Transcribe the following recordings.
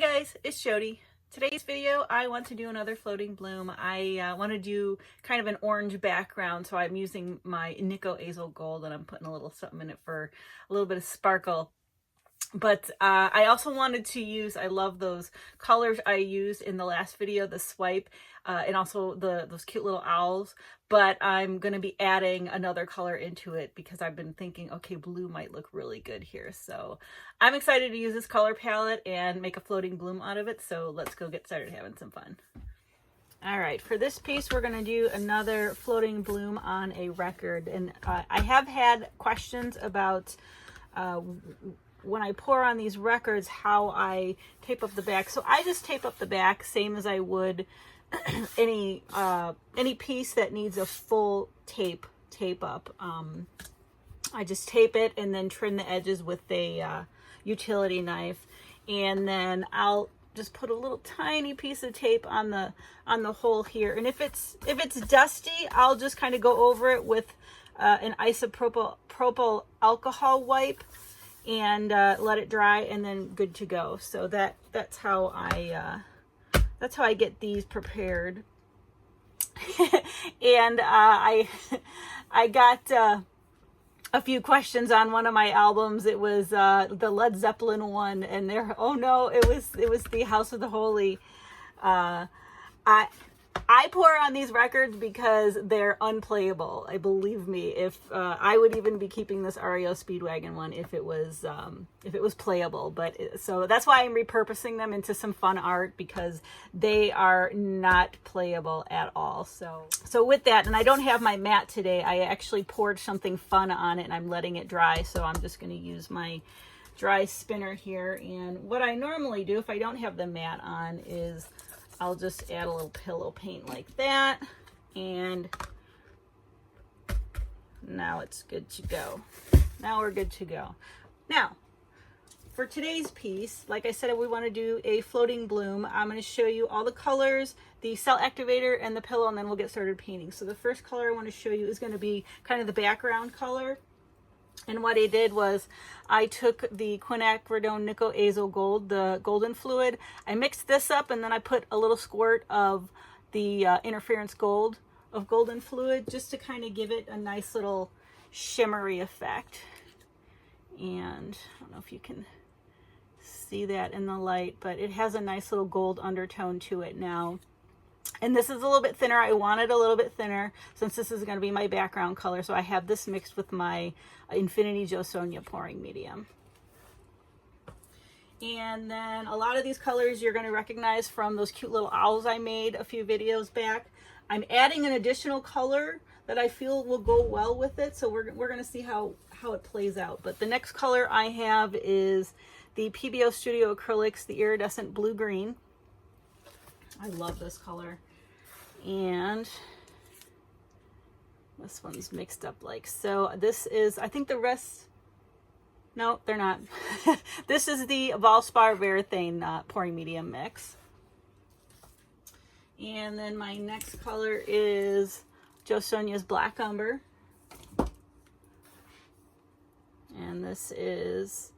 Hi guys, it's Shelee. Today's video, I want to do another floating bloom. I want to do kind of an orange background, so I'm using my Nico Azel Gold and I'm putting a little something in it for a little bit of sparkle. But I also wanted to use, I love those colors I used in the last video, the swipe, and also those cute little owls. But I'm going to be adding another color into it because I've been thinking, okay, blue might look really good here. So I'm excited to use this color palette and make a floating bloom out of it. So let's go get started having some fun. All right, for this piece, we're going to do another floating bloom on a record. And I have had questions about when I pour on these records, how I tape up the back. So I just tape up the back, same as I would any piece that needs a full tape up. I just tape it and then trim the edges with a utility knife, and then I'll just put a little tiny piece of tape on the hole here. And if it's dusty, I'll just kind of go over it with an isopropyl alcohol wipe and let it dry, and then good to go. So that's how I get these prepared. And I got a few questions on one of my albums. It was the Led Zeppelin one, and oh no, it was the House of the Holy. I pour on these records because they're unplayable. I believe me, if I would even be keeping this REO Speedwagon one if it was playable. So that's why I'm repurposing them into some fun art, because they are not playable at all. So with that, and I don't have my mat today. I actually poured something fun on it and I'm letting it dry. So I'm just going to use my dry spinner here. And what I normally do if I don't have the mat on is I'll just add a little pillow paint like that, and now it's good to go. Now we're good to go. Now, for today's piece, like I said, we want to do a floating bloom. I'm going to show you all the colors, the cell activator, and the pillow, and then we'll get started painting. So the first color I want to show you is going to be kind of the background color. And what I did was I took the quinacridone Nico Azel Gold, the golden fluid. I mixed this up, and then I put a little squirt of the interference gold of golden fluid, just to kind of give it a nice little shimmery effect. And I don't know if you can see that in the light, but it has a nice little gold undertone to it now. And this is a little bit thinner. I want it a little bit thinner since this is going to be my background color. So I have this mixed with my Infinity Jo Sonja pouring medium. And then a lot of these colors you're going to recognize from those cute little owls I made a few videos back. I'm adding an additional color that I feel will go well with it. So we're going to see how it plays out. But the next color I have is the PBO Studio Acrylics, the iridescent blue-green. I love this color. And this one's mixed up like so. This is, I think the rest, no, they're not. This is the Valspar Varathane pouring medium mix. And then my next color is Jo Sonja's Black Umber. And this is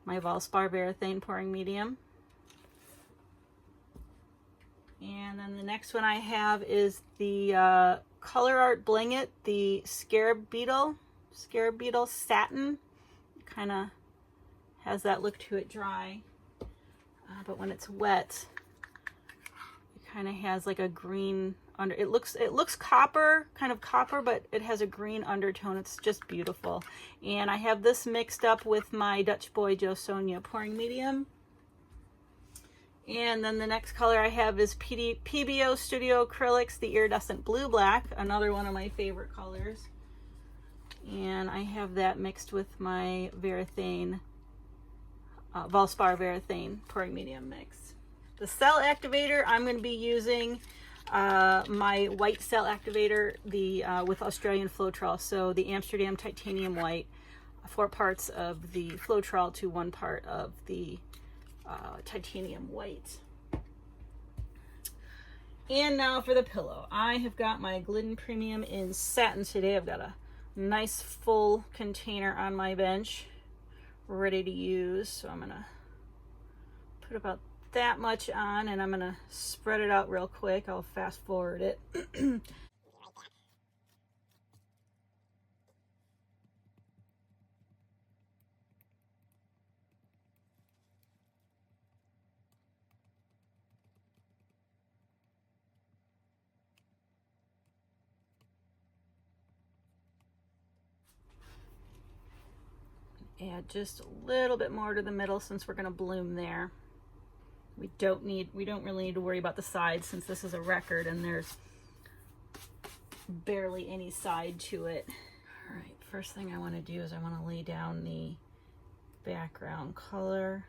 my Valspar Varathane pouring medium. And then the next one I have is the Color Art Bling It, the Scarab Beetle Satin. Kind of has that look to it dry, but when it's wet, it kind of has like a green under. It looks copper, kind of copper, but it has a green undertone. It's just beautiful. And I have this mixed up with my Dutch Boy Jo Sonja pouring medium. And then the next color I have is PBO Studio Acrylics, the iridescent blue-black, another one of my favorite colors. And I have that mixed with my Varathane, Valspar Varathane pouring medium mix. The cell activator, I'm going to be using my white cell activator, with Australian Floetrol, so the Amsterdam Titanium White, 4 parts of the Floetrol to 1 part of the titanium white. And now for the pillow. I have got my Glidden Premium in Satin today. I've got a nice full container on my bench ready to use. So I'm gonna put about that much on, and I'm gonna spread it out real quick. I'll fast forward it. Add just a little bit more to the middle since we're going to bloom there. We don't really need to worry about the sides since this is a record and there's barely any side to it. All right, first thing I want to do is I want to lay down the background color.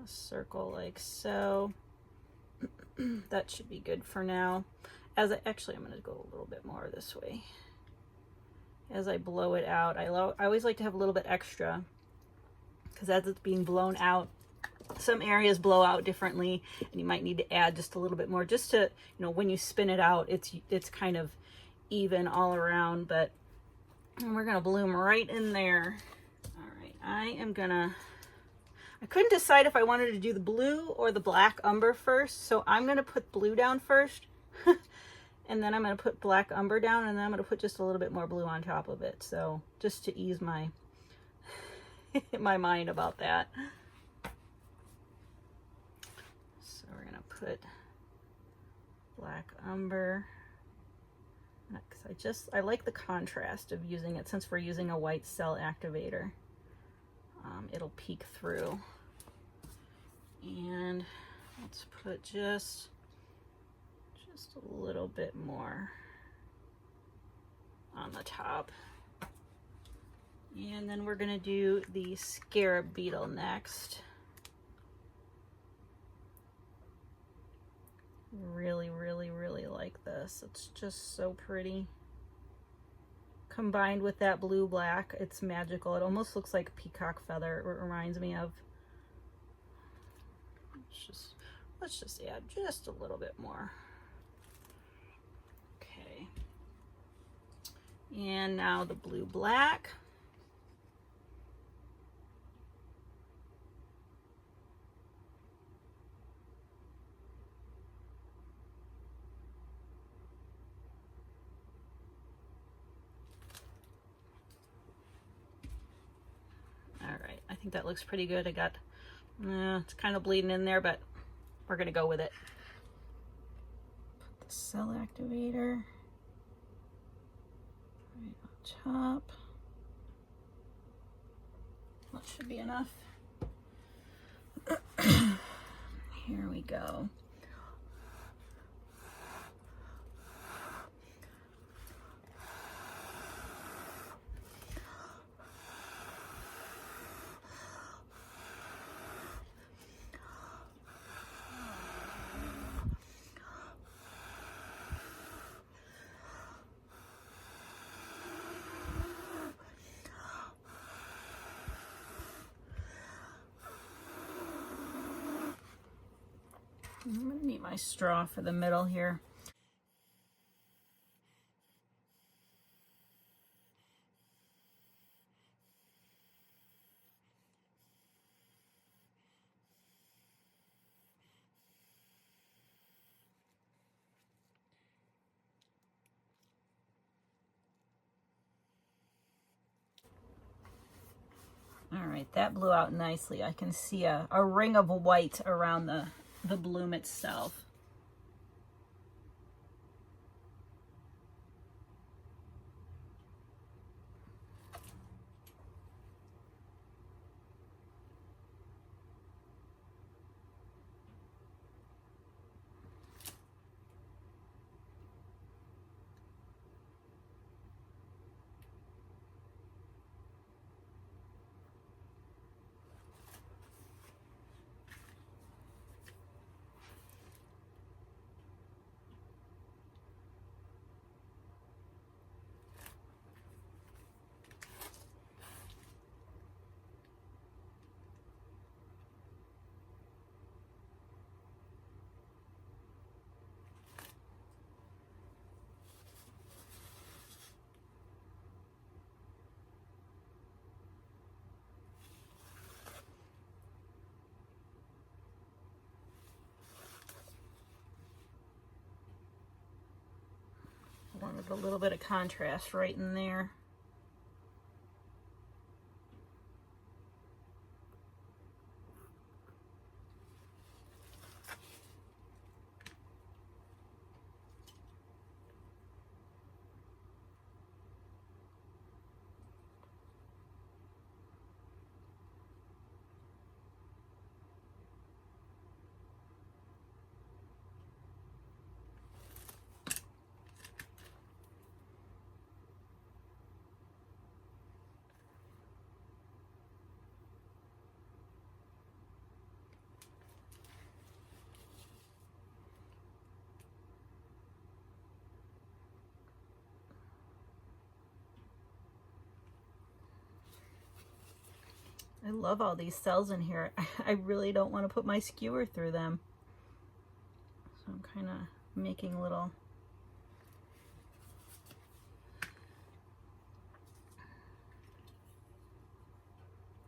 A circle like so. That should be good for now. Actually, I'm going to go a little bit more this way. As I blow it out, I always like to have a little bit extra because as it's being blown out, some areas blow out differently and you might need to add just a little bit more just to, you know, when you spin it out, it's kind of even all around. But we're gonna bloom right in there. All right, I couldn't decide if I wanted to do the blue or the black umber first, so I'm gonna put blue down first. And then I'm going to put black umber down, and then I'm going to put just a little bit more blue on top of it. So just to ease my my mind about that. So we're going to put black umber. Because I like the contrast of using it since we're using a white cell activator. It'll peek through. And let's put just a little bit more on the top. And then we're going to do the scarab beetle next. Really, really, really like this. It's just so pretty. Combined with that blue black, it's magical. It almost looks like a peacock feather. It reminds me of. Let's just add just a little bit more. And now the blue black. All right, I think that looks pretty good. It's kind of bleeding in there, but we're gonna go with it. Put the cell activator right on top. That should be enough. Here we go. I'm going to need my straw for the middle here. All right, that blew out nicely. I can see a ring of white around the bloom itself. with a little bit of contrast right in there. I love all these cells in here. I really don't want to put my skewer through them. So I'm kind of making little... I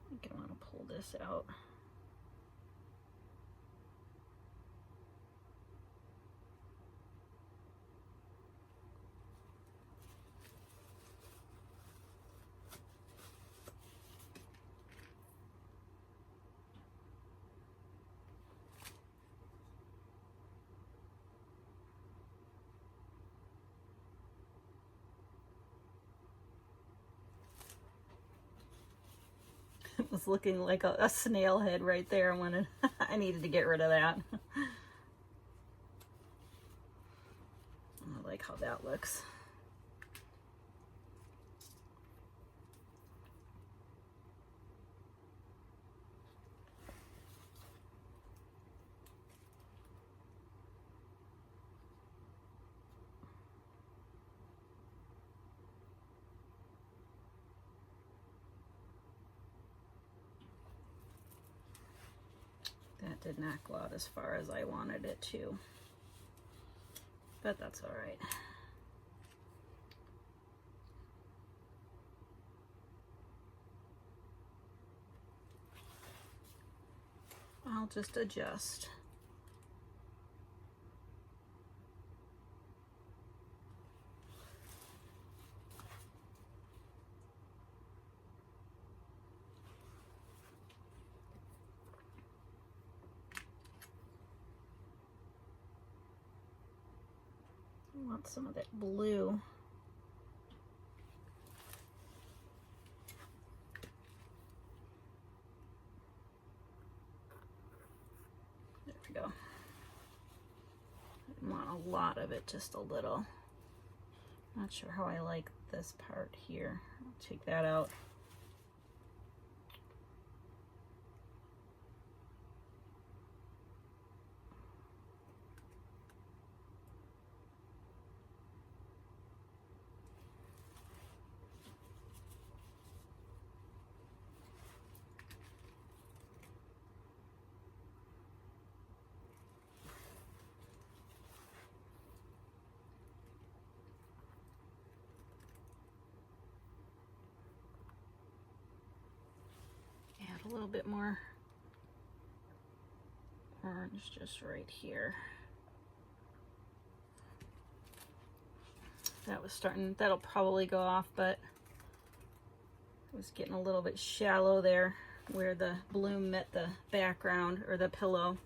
think I want to pull this out. It was looking like a snail head right there when I needed to get rid of that. I like how that looks. That did not go out as far as I wanted it to, but that's all right. I'll just adjust. I want some of that blue. There we go. I want a lot of it, just a little. Not sure how I like this part here. I'll take that out. A little bit more orange just right here. That was starting, that'll probably go off, but it was getting a little bit shallow there where the bloom met the background or the pillow.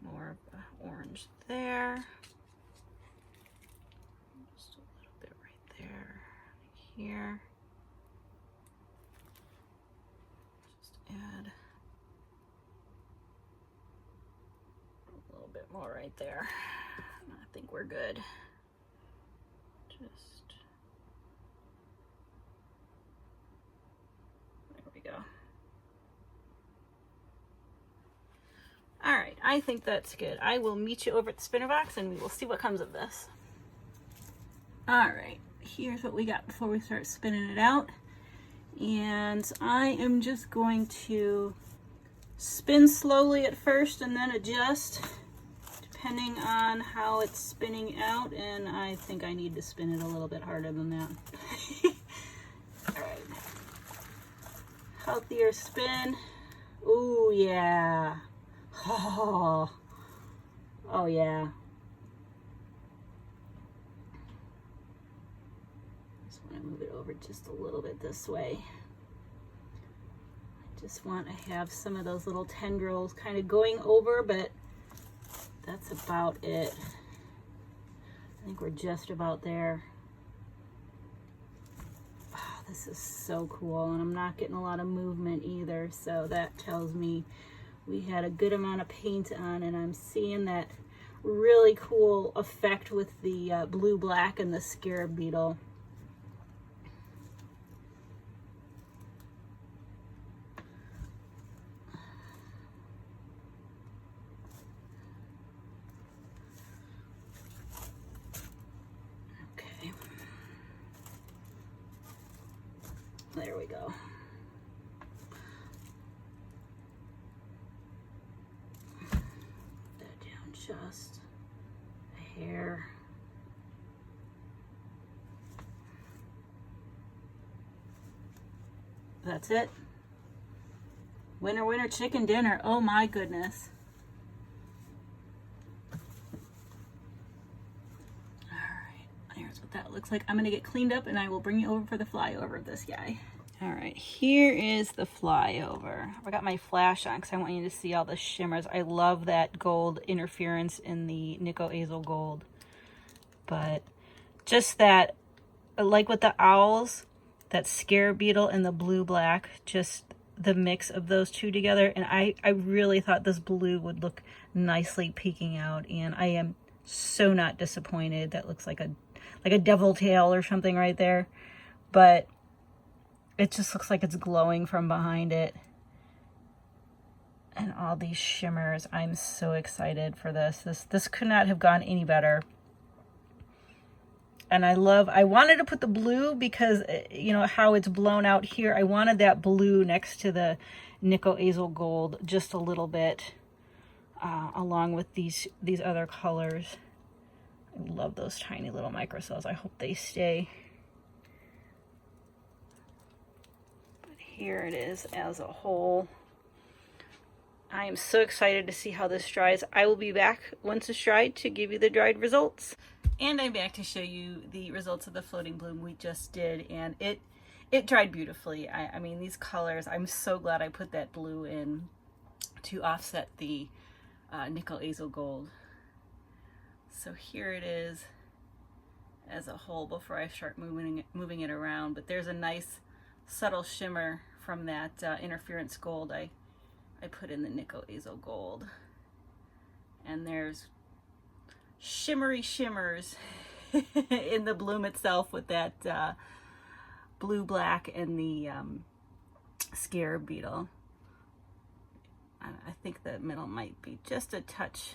More of the orange there. Just a little bit right there, here. Just add a little bit more right there. I think we're good. Just, there we go. I think that's good. I will meet you over at the spinner box and we will see what comes of this. All right, here's what we got before we start spinning it out. And I am just going to spin slowly at first and then adjust depending on how it's spinning out. And I think I need to spin it a little bit harder than that. All right. Healthier spin. Ooh, yeah. Oh yeah. Just want to move it over just a little bit this way. I just want to have some of those little tendrils kind of going over, but that's about it. I think we're just about there. Oh, this is so cool, and I'm not getting a lot of movement either, so that tells me we had a good amount of paint on, and I'm seeing that really cool effect with the blue black and the scarab beetle. Okay, there we go. Just a hair. That's it. Winner, winner, chicken dinner. Oh my goodness. All right, here's what that looks like. I'm gonna get cleaned up and I will bring you over for the flyover of this guy. All right, here is the flyover. I got my flash on because I want you to see all the shimmers. I love that gold interference in the Nico Azel gold. But just that, like with the owls, that scarab beetle and the blue black, just the mix of those two together. And I really thought this blue would look nicely peeking out, and I am so not disappointed. That looks like a devil tail or something right there. But it just looks like it's glowing from behind it. And all these shimmers. I'm so excited for this. This could not have gone any better. And I wanted to put the blue because, you know, how it's blown out here. I wanted that blue next to the Nico Azel gold just a little bit, along with these other colors. I love those tiny little microcells. I hope they stay. Here it is as a whole. I am so excited to see how this dries. I will be back once it's dried to give you the dried results. And I'm back to show you the results of the floating bloom we just did, and it dried beautifully. I mean, these colors, I'm so glad I put that blue in to offset the Nico Azel gold. So here it is as a whole before I start moving it around. But there's a nice subtle shimmer from that interference gold I put in the Nico Azel gold. And there's shimmery shimmers in the bloom itself with that blue black and the scarab beetle. I think the middle might be just a touch,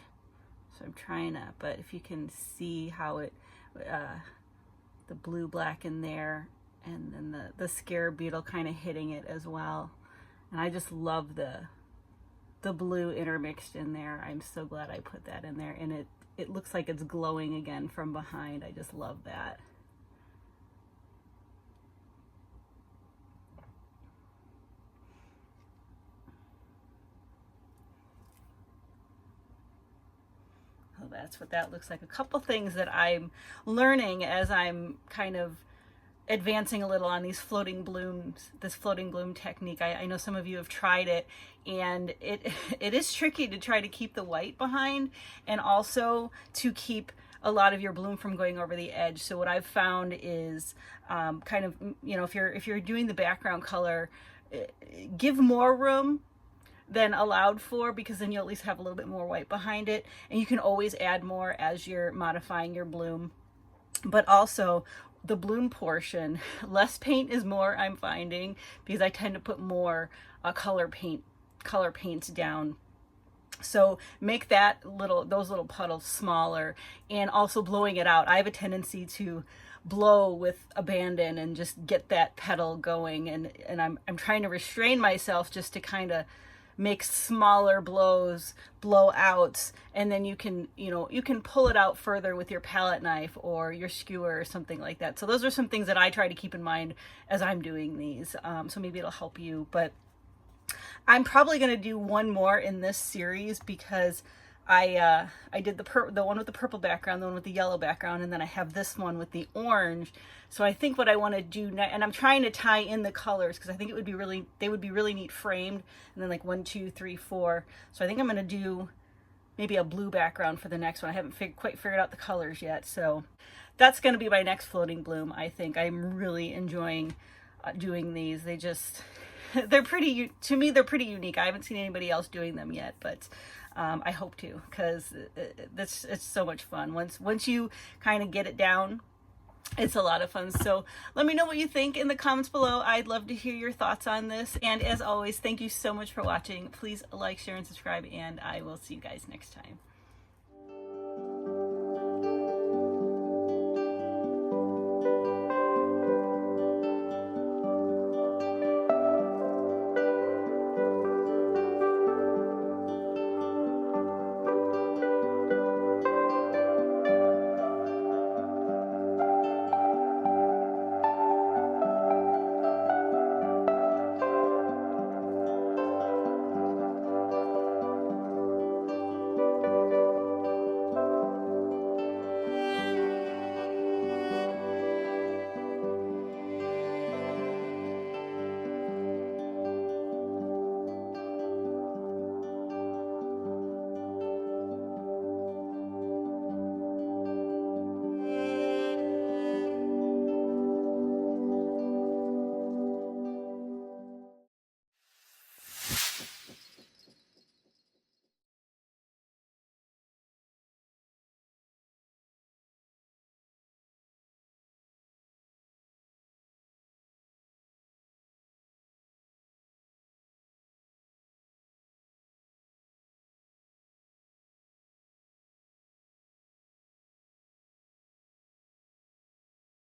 so I'm trying to, but if you can see how it the blue black in there, and then the scarab beetle kind of hitting it as well. And I just love the blue intermixed in there. I'm so glad I put that in there, and it looks like it's glowing again from behind. I just love that. So that's what that looks like. A couple things that I'm learning as I'm kind of advancing a little on these floating blooms, this floating bloom technique. I know some of you have tried it, and it is tricky to try to keep the white behind and also to keep a lot of your bloom from going over the edge. So what I've found is kind of, you know, if you're doing the background color, give more room than allowed for, because then you'll at least have a little bit more white behind it, and you can always add more as you're modifying your bloom. But also the bloom portion, less paint is more, I'm finding, because I tend to put more color paints down So make those little puddles smaller, and also blowing it out. I have a tendency to blow with abandon and just get that petal going, and I'm trying to restrain myself just to kind of make smaller blow outs, and then you can pull it out further with your palette knife or your skewer or something like that. So those are some things that I try to keep in mind as I'm doing these. So maybe it'll help you, but I'm probably going to do one more in this series because I did the one with the purple background, the one with the yellow background, and then I have this one with the orange. So I think what I want to do now, and I'm trying to tie in the colors because I think they would be really neat framed, and then like 1, 2, 3, 4. So I think I'm going to do maybe a blue background for the next one. I haven't quite figured out the colors yet. So that's going to be my next floating bloom. I think I'm really enjoying doing these. They're pretty, to me, they're pretty unique. I haven't seen anybody else doing them yet, but I hope to, because it's so much fun. Once you kind of get it down, it's a lot of fun. So let me know what you think in the comments below. I'd love to hear your thoughts on this. And as always, thank you so much for watching. Please like, share, and subscribe, and I will see you guys next time.